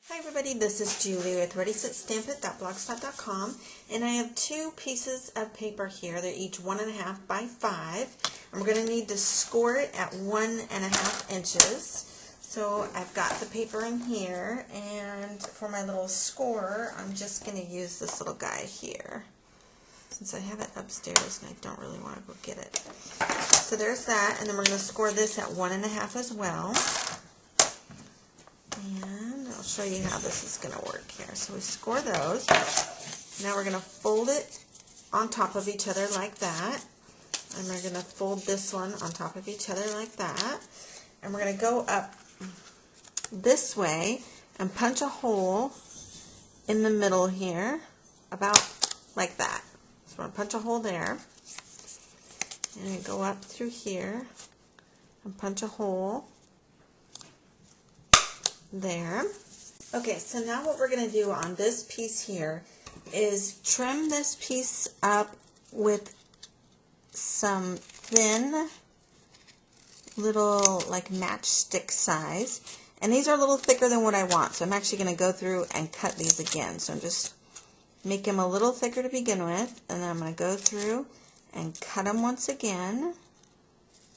Hi everybody, this is Julie with ReadySetStampIt.blogspot.com, and I have two pieces of paper here. They're each 1.5 by 5, and we're going to need to score it at 1.5 inches. So I've got the paper in here, and for my little score, I'm just going to use this little guy here, since I have it upstairs and I don't really want to go get it. So there's that, and then we're going to score this at 1.5 as well. And I'll show you how this is going to work here. So we score those. Now we're going to fold it on top of each other like that. And we're going to fold this one on top of each other like that. And we're going to go up this way and punch a hole in the middle here, about like that. So we're going to punch a hole there. And go up through here and punch a hole there. Okay, so now what we're going to do on this piece here is trim this piece up with some thin little like matchstick size, and these are a little thicker than what I want, so I'm actually going to go through and cut these again. So I'm just make them a little thicker to begin with, and then I'm going to go through and cut them once again.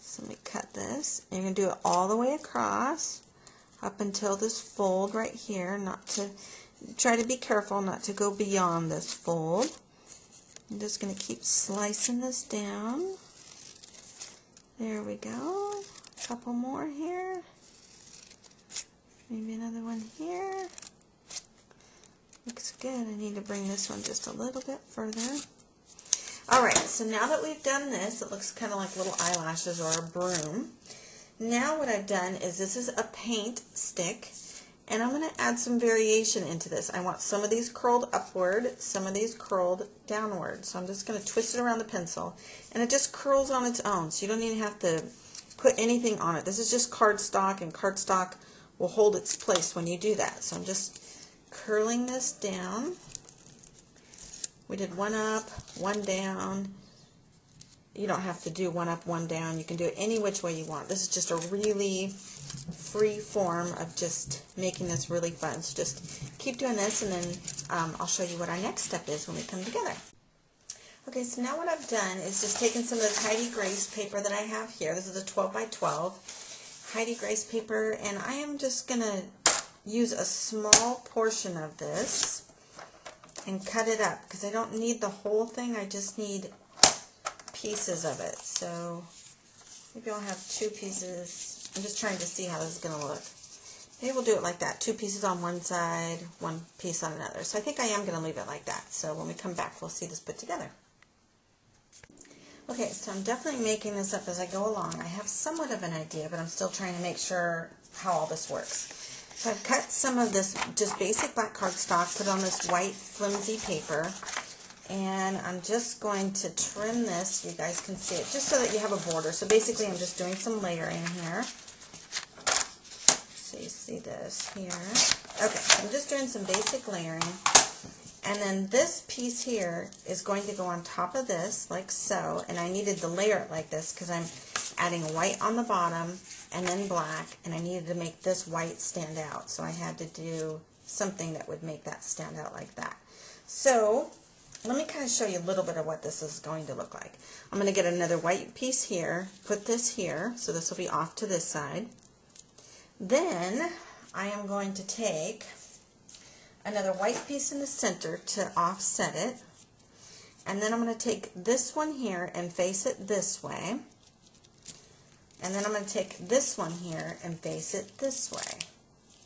So let me cut this, and you're going to do it all the way across up until this fold right here. Not to try to be careful not to go beyond this fold. I'm just going to keep slicing this down. There we go. A couple more here. Maybe another one here. Looks good. I need to bring this one just a little bit further. Alright, so now that we've done this, it looks kind of like little eyelashes or a broom. Now what I've done is this is a paint stick, and I'm going to add some variation into this. I want some of these curled upward, some of these curled downward. So I'm just going to twist it around the pencil, and it just curls on its own, so you don't even have to put anything on it. This is just cardstock, and cardstock will hold its place when you do that. So I'm just curling this down. We did one up, one down. You don't have to do one up, one down. You can do it any which way you want. This is just a really free form of just making this really fun. So just keep doing this, and then I'll show you what our next step is when we come together. Okay, so now what I've done is just taken some of this Heidi Grace paper that I have here. This is a 12 by 12 Heidi Grace paper, and I am just going to use a small portion of this and cut it up, because I don't need the whole thing. I just need pieces of it. So maybe I'll have two pieces. I'm just trying to see how this is going to look. Maybe we'll do it like that. Two pieces on one side, one piece on another. So I think I am going to leave it like that. So when we come back, we'll see this put together. Okay, so I'm definitely making this up as I go along. I have somewhat of an idea, but I'm still trying to make sure how all this works. So I've cut some of this just basic black cardstock, put on this white flimsy paper, and I'm just going to trim this so you guys can see it, just so that you have a border. So basically I'm just doing some layering here. So you see this here. Okay, so I'm just doing some basic layering. And then this piece here is going to go on top of this, like so. And I needed to layer it like this because I'm adding white on the bottom and then black. And I needed to make this white stand out. So I had to do something that would make that stand out like that. So let me kind of show you a little bit of what this is going to look like. I'm going to get another white piece here, put this here, so this will be off to this side. Then I am going to take another white piece in the center to offset it. And then I'm going to take this one here and face it this way. And then I'm going to take this one here and face it this way.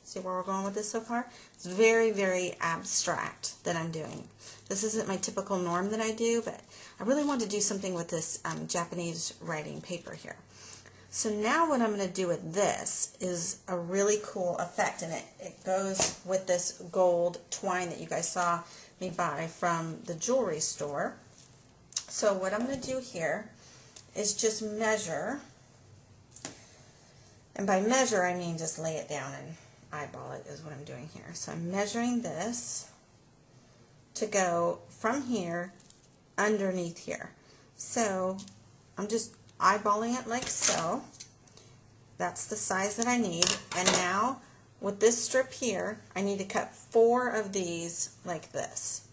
See where we're going with this so far? It's very, very abstract that I'm doing. This isn't my typical norm that I do, but I really want to do something with this Japanese writing paper here. So now what I'm going to do with this is a really cool effect, and it goes with this gold twine that you guys saw me buy from the jewelry store. So what I'm going to do here is just measure, and by measure I mean just lay it down and eyeball it is what I'm doing here. So I'm measuring this to go from here underneath here. So I'm just eyeballing it like so. That's the size that I need. And now with this strip here, I need to cut 4 of these like this.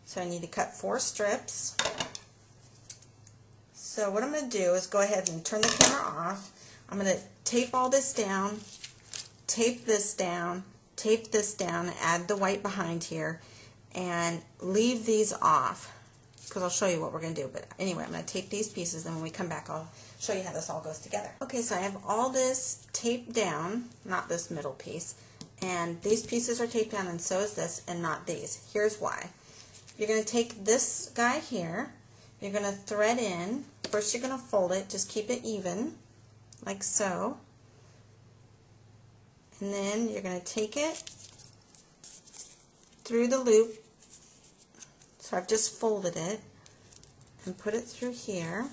So I need to cut 4 strips. So what I'm going to do is go ahead and turn the camera off. I'm going to tape all this down, tape this down, add the white behind here, and leave these off because I'll show you what we're going to do. But anyway, I'm going to tape these pieces, and when we come back I'll show you how this all goes together. Okay, so I have all this taped down, not this middle piece, and these pieces are taped down, and so is this, and not these. Here's why. You're going to take this guy here, you're going to thread in. First you're going to fold it, just keep it even, like so. And then you're going to take it through the loop. So I've just folded it and put it through here.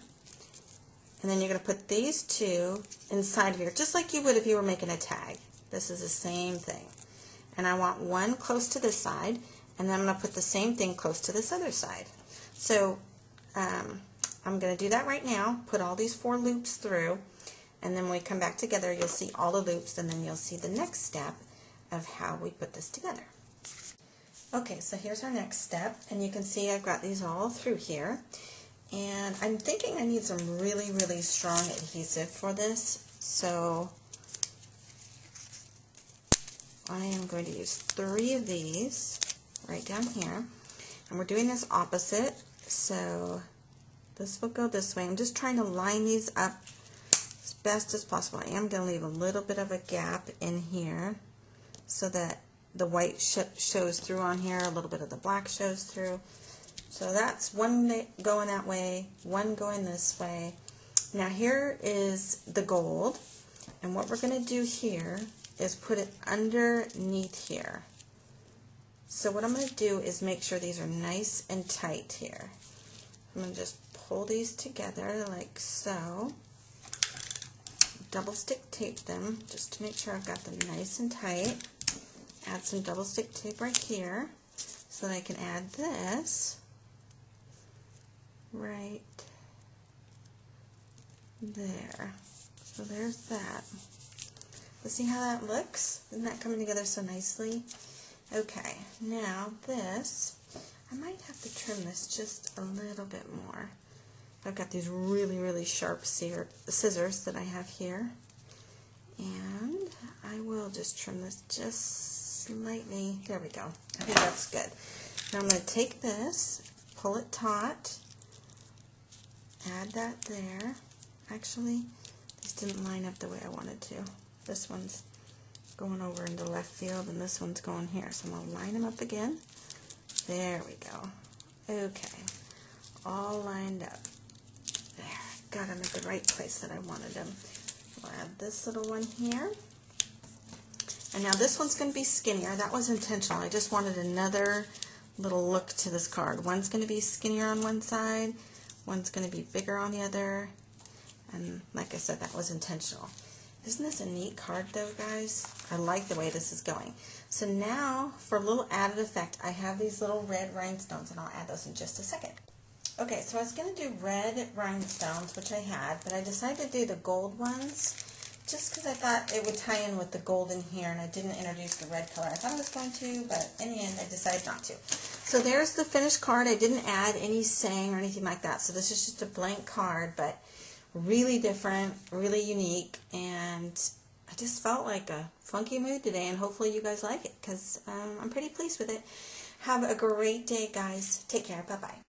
And then you're going to put these 2 inside of here, just like you would if you were making a tag. This is the same thing. And I want one close to this side, and then I'm going to put the same thing close to this other side. So I'm going to do that right now, put all these 4 loops through, and then when we come back together you'll see all the loops, and then you'll see the next step of how we put this together. Okay, so here's our next step, and you can see I've got these all through here, and I'm thinking I need some really, really strong adhesive for this, so I am going to use 3 of these right down here, and we're doing this opposite, so this will go this way. I'm just trying to line these up as best as possible. I am going to leave a little bit of a gap in here so that the white shows through on here, a little bit of the black shows through. So that's one going that way, one going this way. Now here is the gold, and what we're going to do here is put it underneath here. So what I'm going to do is make sure these are nice and tight here. I'm going to just pull these together like so. Double stick tape them just to make sure I've got them nice and tight. Add some double stick tape right here so that I can add this right there. So there's that. Let's see how that looks. Isn't that coming together so nicely? Okay, now this, I might have to trim this just a little bit more. I've got these really, really sharp scissors that I have here, and I will just trim this just slightly. There we go. I think that's good. Now I'm going to take this, pull it taut, add that there. Actually, these didn't line up the way I wanted to. This one's going over into left field, and this one's going here. So I'm going to line them up again. There we go. Okay, all lined up. There, got them at the right place that I wanted them. We'll add this little one here. And now this one's going to be skinnier. That was intentional. I just wanted another little look to this card. One's going to be skinnier on one side, one's going to be bigger on the other. And like I said, that was intentional. Isn't this a neat card though, guys? I like the way this is going. So now, for a little added effect, I have these little red rhinestones, and I'll add those in just a second. Okay, so I was going to do red rhinestones, which I had, but I decided to do the gold ones just because I thought it would tie in with the gold in here, and I didn't introduce the red color. I thought I was going to, but in the end, I decided not to. So there's the finished card. I didn't add any saying or anything like that, so this is just a blank card, but really different, really unique, and I just felt like a funky mood today, and hopefully you guys like it, because I'm pretty pleased with it. Have a great day, guys. Take care. Bye-bye.